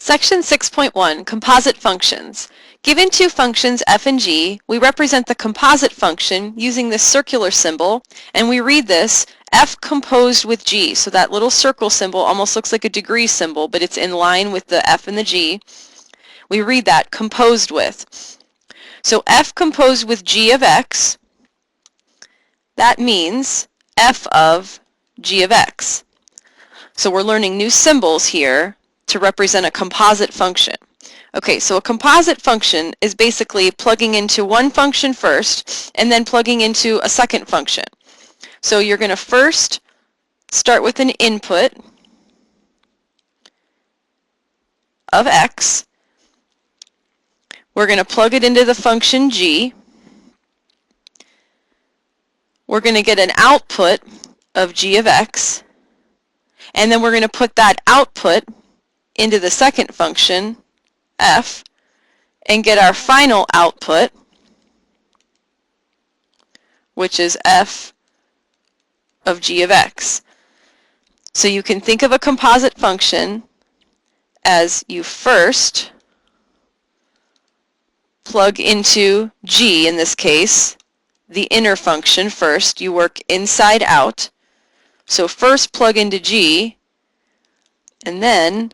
Section 6.1, Composite Functions. Given two functions f and g, we represent the composite function using this circular symbol, and we read this f composed with g. So that little circle symbol almost looks like a degree symbol, but it's in line with the f and the g. We read that composed with. So f composed with g of x, that means f of g of x. So we're learning new symbols here to represent a composite function. Okay, so a composite function is basically plugging into one function first and then plugging into a second function. So you're going to first start with an input of x. We're going to plug it into the function g. We're going to get an output of g of x. And then we're going to put that output into the second function, f, and get our final output, which is f of g of x. So you can think of a composite function as you first plug into g, in this case, the inner function first. You work inside out. So first plug into g, and then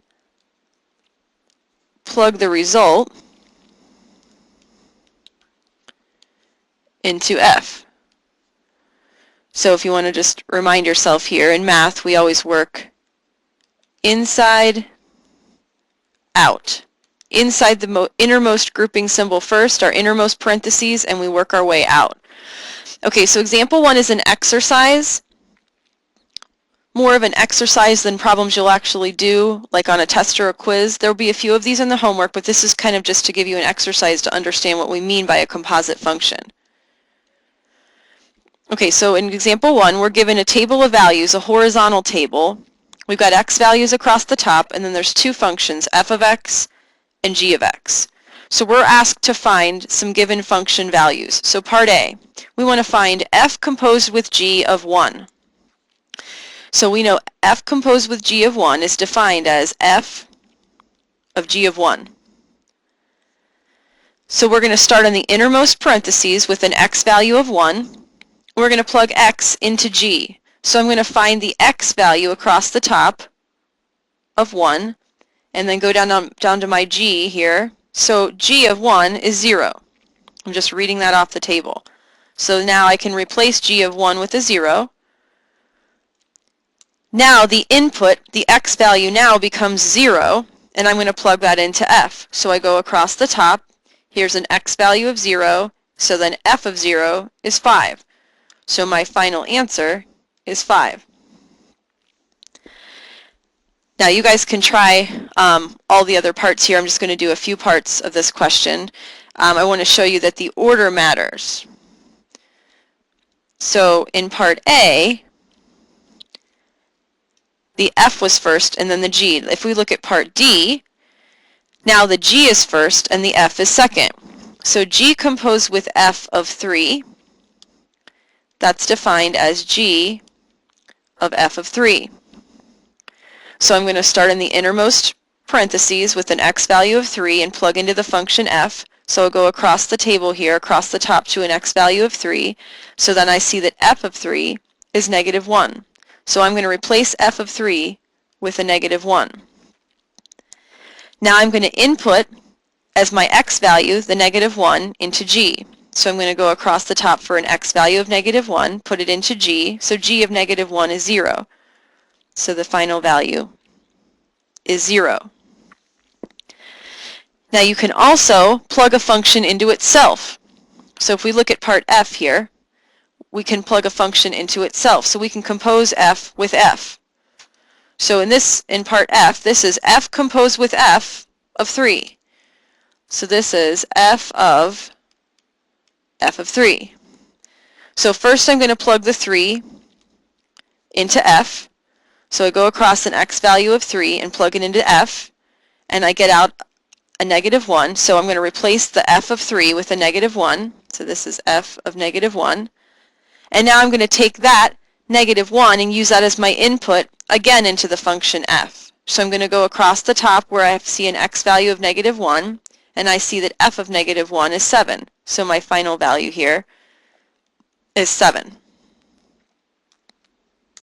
plug the result into f. So if you want to just remind yourself here, in math we always work inside out. Inside the innermost grouping symbol first, our innermost parentheses, and we work our way out. Okay, so example 1 is an exercise. More of an exercise than problems you'll actually do, like on a test or a quiz. There will be a few of these in the homework, but this is kind of just to give you an exercise to understand what we mean by a composite function. Okay, so in example 1, we're given a table of values, a horizontal table. We've got x values across the top, and then there's two functions, f of x and g of x. So we're asked to find some given function values. So part A, we want to find f composed with g of 1. So we know f composed with g of 1 is defined as f of g of 1. So we're going to start on the innermost parentheses with an x value of 1. We're going to plug x into g. So I'm going to find the x value across the top of 1, and then go down to my g here. So g of 1 is 0. I'm just reading that off the table. So now I can replace g of 1 with a 0. Now the input, the x value now becomes 0, and I'm going to plug that into f. So I go across the top. Here's an x value of 0, so then f of 0 is 5. So my final answer is 5. Now you guys can try all the other parts here. I'm just going to do a few parts of this question. I want to show you that the order matters. So in part A, the f was first and then the g. If we look at part D, now the g is first and the f is second. So g composed with f of 3, that's defined as g of f of 3. So I'm going to start in the innermost parentheses with an x value of 3 and plug into the function f. So I'll go across the table here, across the top to an x value of 3. So then I see that f of 3 is negative 1. So I'm going to replace f of 3 with a negative 1. Now I'm going to input as my x value the negative 1 into g. So I'm going to go across the top for an x value of negative 1, put it into g. So g of negative 1 is 0. So the final value is 0. Now you can also plug a function into itself. So if we look at part f here, we can plug a function into itself. So we can compose f with f. So in part f, this is f composed with f of 3. So this is f of 3. So first I'm going to plug the 3 into f. So I go across an x value of 3 and plug it into f, and I get out a negative 1. So I'm going to replace the f of 3 with a negative 1. So this is f of negative 1. And now I'm going to take that negative 1 and use that as my input again into the function f. So I'm going to go across the top where I see an x value of -1, and I see that f of -1 is 7. So my final value here is 7.